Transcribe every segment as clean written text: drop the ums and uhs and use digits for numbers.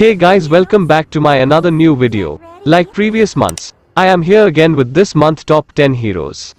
Hey guys, welcome back to my another new video. Like previous months, I am here again with this month top 10 heroes.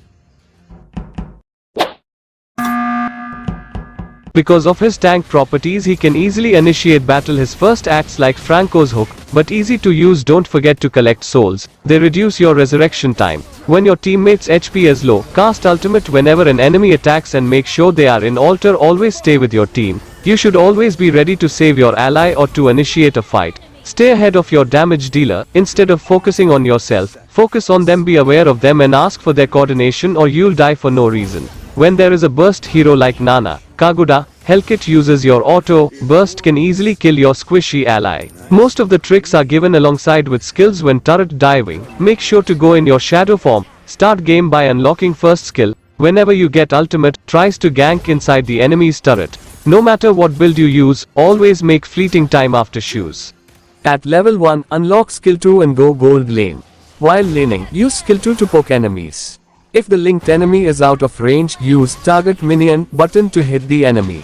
Because of his tank properties, he can easily initiate battle. His first acts like Franco's hook, but easy to use. Don't forget to collect souls. They reduce your resurrection time. When your teammate's HP is low, cast ultimate whenever an enemy attacks and make sure they are in altar. Always stay with your team. You should always be ready to save your ally or to initiate a fight. Stay ahead of your damage dealer. Instead of focusing on yourself, focus on them. Be aware of them and ask for their coordination or you'll die for no reason. When there is a burst hero like Nana, Kaguda, Hellkit uses your auto burst can easily kill your squishy ally. Most of the tricks are given alongside with skills. When turret diving, make sure to go in your shadow form. Start game by unlocking first skill. Whenever you get ultimate, tries to gank inside the enemy's turret. No matter what build you use, always make fleeting time after shoes. At level 1, unlock skill 2 and go gold lane. While laning, use skill 2 to poke enemies. If the linked enemy is out of range, use target minion button to hit the enemy.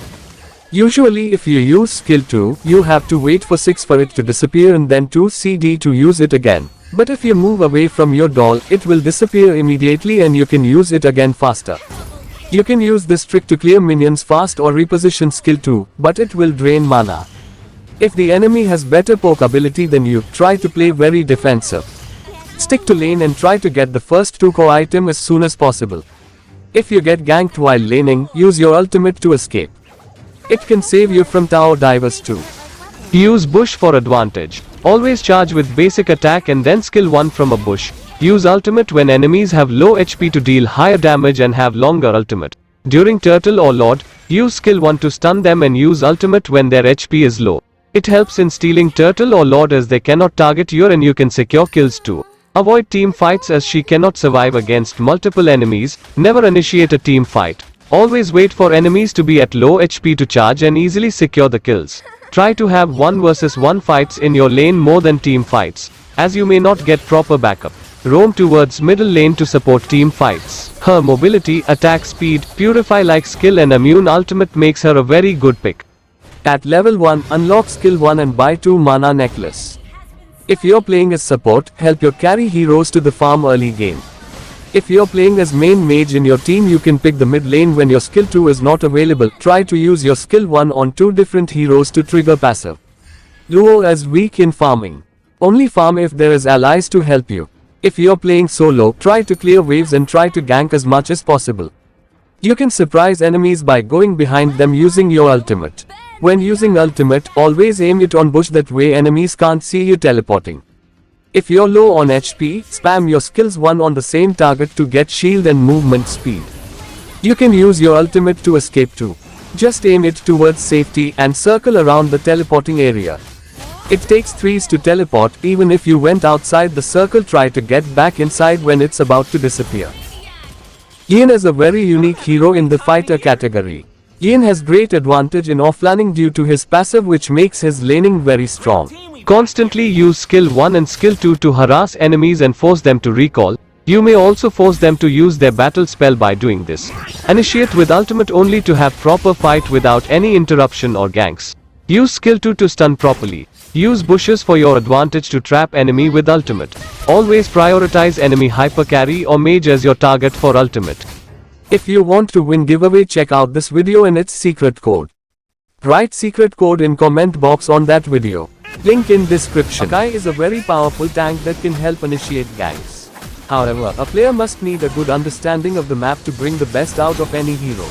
Usually if you use skill 2, you have to wait for 6 for it to disappear and then 2 CD to use it again. But if you move away from your doll, it will disappear immediately and you can use it again faster. You can use this trick to clear minions fast or reposition skill 2, but it will drain mana. If the enemy has better poke ability than you, try to play very defensive. Stick to lane and try to get the first 2 core item as soon as possible. If you get ganked while laning, use your ultimate to escape. It can save you from tower divers too. Use bush for advantage. Always charge with basic attack and then skill 1 from a bush. Use ultimate when enemies have low HP to deal higher damage and have longer ultimate. During turtle or lord, use skill 1 to stun them and use ultimate when their HP is low. It helps in stealing turtle or lord as they cannot target you and you can secure kills too. Avoid team fights as she cannot survive against multiple enemies. Never initiate a team fight. Always wait for enemies to be at low HP to charge and easily secure the kills. Try to have 1 versus 1 fights in your lane more than team fights, as you may not get proper backup. Roam towards middle lane to support team fights. Her mobility, attack speed, purify like skill and immune ultimate makes her a very good pick. At level 1, unlock skill 1 and buy 2 mana necklace. If you're playing as support, help your carry heroes to the farm early game. If you're playing as main mage in your team, you can pick the mid lane when your skill 2 is not available. Try to use your skill 1 on 2 different heroes to trigger passive. Duo is weak in farming. Only farm if there is allies to help you. If you're playing solo, try to clear waves and try to gank as much as possible. You can surprise enemies by going behind them using your ultimate. When using ultimate, always aim it on bush, that way enemies can't see you teleporting. If you're low on HP, spam your skills 1 on the same target to get shield and movement speed. You can use your ultimate to escape too. Just aim it towards safety and circle around the teleporting area. It takes 3s to teleport. Even if you went outside the circle, try to get back inside when it's about to disappear. Ian is a very unique hero in the fighter category. Ian has great advantage in offlaning due to his passive, which makes his laning very strong. Constantly use skill 1 and skill 2 to harass enemies and force them to recall. You may also force them to use their battle spell by doing this. Initiate with ultimate only to have proper fight without any interruption or ganks. Use skill 2 to stun properly. Use bushes for your advantage to trap enemy with ultimate. Always prioritize enemy hyper carry or mage as your target for ultimate. If you want to win giveaway, check out this video and its secret code. Write secret code in comment box on that video. Link in description. Akai is a very powerful tank that can help initiate ganks. However, a player must need a good understanding of the map to bring the best out of any hero.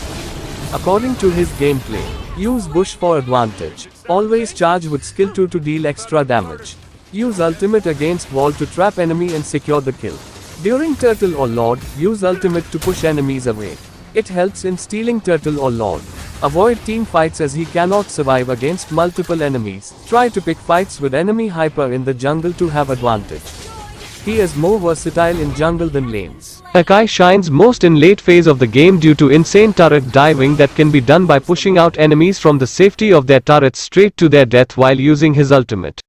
According to his gameplay, use bush for advantage. Always charge with skill 2 to deal extra damage. Use ultimate against wall to trap enemy and secure the kill. During turtle or lord, use ultimate to push enemies away. It helps in stealing turtle or lord. Avoid team fights as he cannot survive against multiple enemies. Try to pick fights with enemy hyper in the jungle to have advantage. He is more versatile in jungle than lanes. Akai shines most in late phase of the game due to insane turret diving that can be done by pushing out enemies from the safety of their turrets straight to their death while using his ultimate.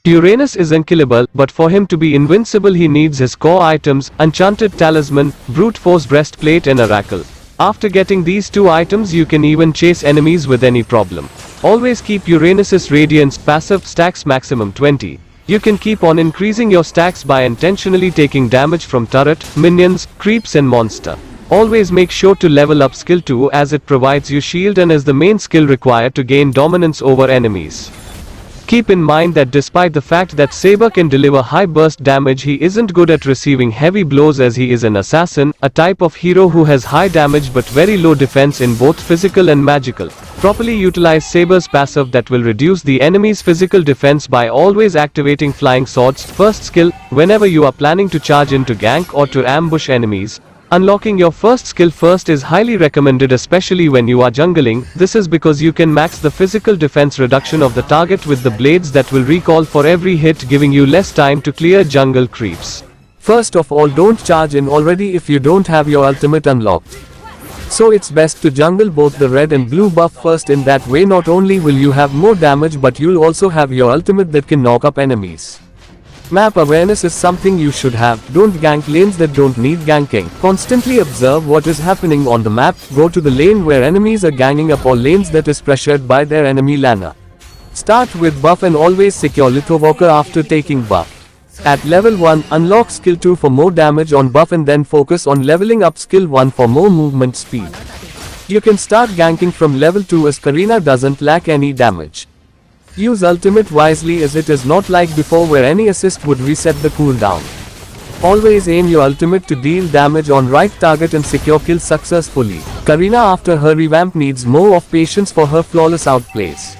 Uranus is unkillable, but for him to be invincible he needs his core items, Enchanted Talisman, Brute Force Breastplate and Oracle. After getting these 2 items you can even chase enemies with any problem. Always keep Uranus's Radiance passive stacks maximum 20. You can keep on increasing your stacks by intentionally taking damage from turret, minions, creeps and monster. Always make sure to level up skill 2 as it provides you shield and is the main skill required to gain dominance over enemies. Keep in mind that despite the fact that Saber can deliver high burst damage, he isn't good at receiving heavy blows as he is an assassin, a type of hero who has high damage but very low defense in both physical and magical. Properly utilize Saber's passive that will reduce the enemy's physical defense by always activating Flying Sword's first skill whenever you are planning to charge into gank or to ambush enemies. Unlocking your first skill first is highly recommended, especially when you are jungling. This is because you can max the physical defense reduction of the target with the blades that will recall for every hit, giving you less time to clear jungle creeps. First of all, don't charge in already if you don't have your ultimate unlocked. So it's best to jungle both the red and blue buff first. In that way not only will you have more damage but you'll also have your ultimate that can knock up enemies. Map awareness is something you should have. Don't gank lanes that don't need ganking. Constantly observe what is happening on the map. Go to the lane where enemies are ganging up or lanes that is pressured by their enemy laner. Start with buff and always secure Lithovoker after taking buff. At level 1, unlock skill 2 for more damage on buff and then focus on leveling up skill 1 for more movement speed. You can start ganking from level 2 as Karina doesn't lack any damage. Use ultimate wisely as it is not like before where any assist would reset the cooldown. Always aim your ultimate to deal damage on right target and secure kills successfully. Karina after her revamp needs more of patience for her flawless outplays.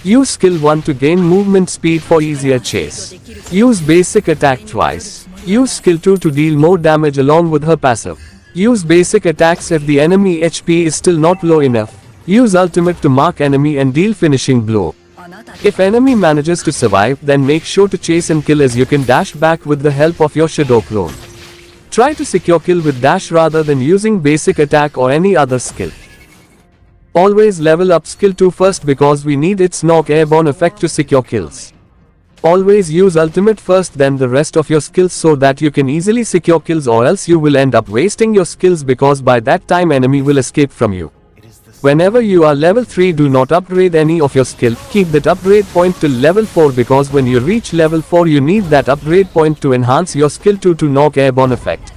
Use skill 1 to gain movement speed for easier chase. Use basic attack twice. Use skill 2 to deal more damage along with her passive. Use basic attacks if the enemy HP is still not low enough. Use ultimate to mark enemy and deal finishing blow. If enemy manages to survive, then make sure to chase and kill as you can dash back with the help of your shadow clone. Try to secure kill with dash rather than using basic attack or any other skill. Always level up skill 2 first because we need its knock airborne effect to secure kills. Always use ultimate first then the rest of your skills so that you can easily secure kills, or else you will end up wasting your skills because by that time enemy will escape from you. Whenever you are level 3, do not upgrade any of your skill. Keep that upgrade point till level 4 because when you reach level 4 you need that upgrade point to enhance your skill 2 to knock airborne effect.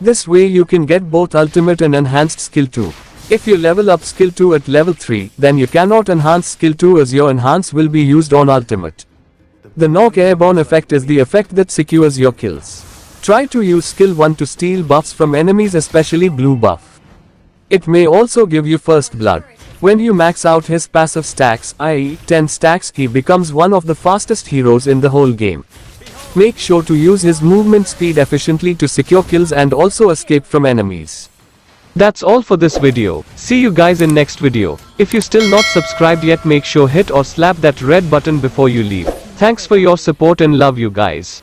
This way you can get both ultimate and enhanced skill 2. If you level up skill 2 at level 3, then you cannot enhance skill 2 as your enhance will be used on ultimate. The knock airborne effect is the effect that secures your kills. Try to use skill 1 to steal buffs from enemies, especially blue buff. It may also give you first blood. When you max out his passive stacks, i.e. 10 stacks, he becomes one of the fastest heroes in the whole game. Make sure to use his movement speed efficiently to secure kills and also escape from enemies. That's all for this video. See you guys in next video. If you still not subscribed yet, make sure hit or slap that red button before you leave. Thanks for your support and love you guys.